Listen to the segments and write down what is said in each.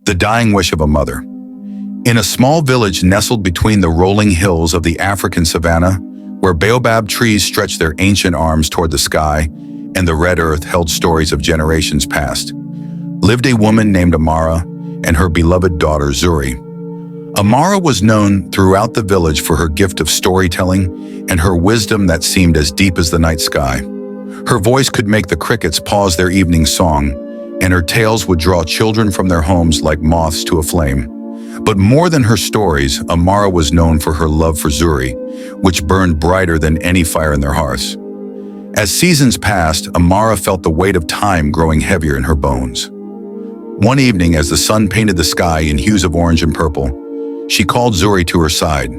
The dying wish of a mother. In a small village nestled between the rolling hills of the African savanna, where baobab trees stretched their ancient arms toward the sky and the red earth held stories of generations past, lived a woman named Amara and her beloved daughter Zuri. Amara was known throughout the village for her gift of storytelling and her wisdom that seemed as deep as the night sky. Her voice could make the crickets pause their evening song, and her tales would draw children from their homes like moths to a flame. But more than her stories, Amara was known for her love for Zuri, which burned brighter than any fire in their hearts. As seasons passed, Amara felt the weight of time growing heavier in her bones. One evening, as the sun painted the sky in hues of orange and purple, she called Zuri to her side.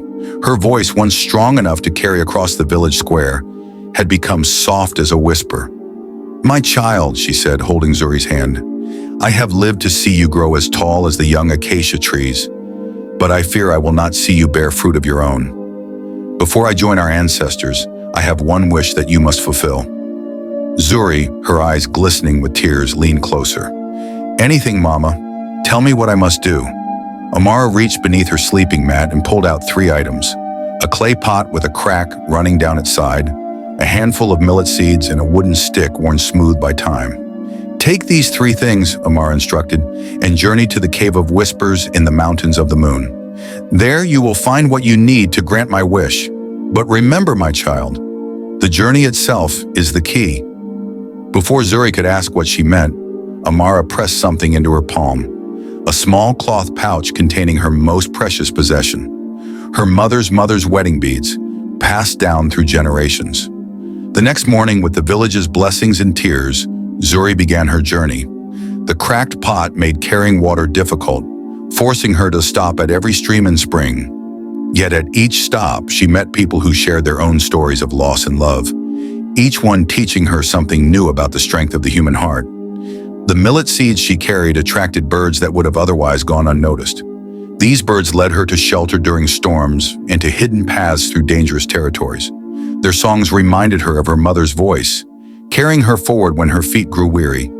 Her voice, once strong enough to carry across the village square, had become soft as a whisper. "My child," she said, holding Zuri's hand, "I have lived to see you grow as tall as the young acacia trees, but I fear I will not see you bear fruit of your own. Before I join our ancestors, I have one wish that you must fulfill." Zuri, her eyes glistening with tears, leaned closer. "Anything, Mama. Tell me what I must do." Amara reached beneath her sleeping mat and pulled out 3 items: a clay pot with a crack running down its side, a handful of millet seeds, and a wooden stick worn smooth by time. "Take these 3 things," Amara instructed, "and journey to the Cave of Whispers in the Mountains of the Moon. There you will find what you need to grant my wish. But remember, my child, the journey itself is the key." Before Zuri could ask what she meant, Amara pressed something into her palm, a small cloth pouch containing her most precious possession, her mother's wedding beads, passed down through generations. The next morning, with the village's blessings and tears, Zuri began her journey. The cracked pot made carrying water difficult, forcing her to stop at every stream and spring. Yet at each stop, she met people who shared their own stories of loss and love, each one teaching her something new about the strength of the human heart. The millet seeds she carried attracted birds that would have otherwise gone unnoticed. These birds led her to shelter during storms and to hidden paths through dangerous territories. Their songs reminded her of her mother's voice, carrying her forward when her feet grew weary.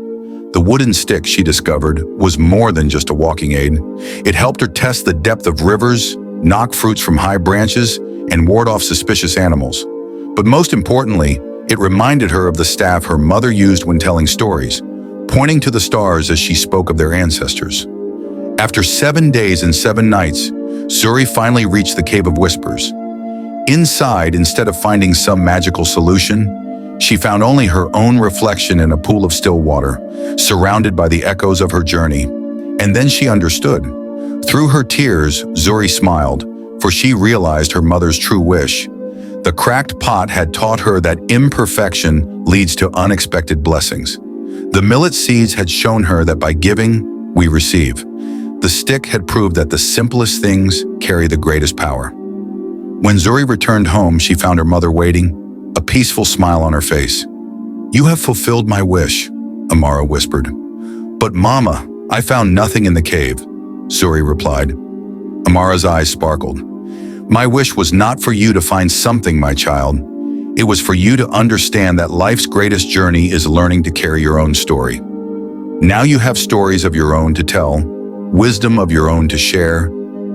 The wooden stick, she discovered, was more than just a walking aid. It helped her test the depth of rivers, knock fruits from high branches, and ward off suspicious animals. But most importantly, it reminded her of the staff her mother used when telling stories, pointing to the stars as she spoke of their ancestors. After 7 days and 7 nights, Zuri finally reached the Cave of Whispers. Inside, instead of finding some magical solution, she found only her own reflection in a pool of still water, surrounded by the echoes of her journey. And then she understood. Through her tears, Zuri smiled, for she realized her mother's true wish. The cracked pot had taught her that imperfection leads to unexpected blessings. The millet seeds had shown her that by giving, we receive. The stick had proved that the simplest things carry the greatest power. When Zuri returned home, she found her mother waiting, a peaceful smile on her face. "You have fulfilled my wish," Amara whispered. "But Mama, I found nothing in the cave," Zuri replied. Amara's eyes sparkled. "My wish was not for you to find something, my child. It was for you to understand that life's greatest journey is learning to carry your own story. Now you have stories of your own to tell, wisdom of your own to share,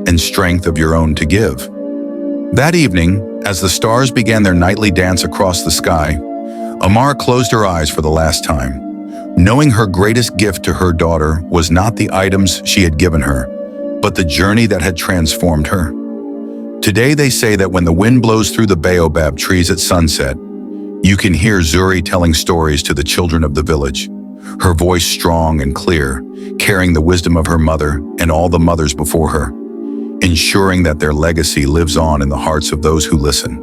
and strength of your own to give." That evening, as the stars began their nightly dance across the sky, Amara closed her eyes for the last time, knowing her greatest gift to her daughter was not the items she had given her, but the journey that had transformed her. Today they say that when the wind blows through the baobab trees at sunset, you can hear Zuri telling stories to the children of the village, her voice strong and clear, carrying the wisdom of her mother and all the mothers before her, ensuring that their legacy lives on in the hearts of those who listen.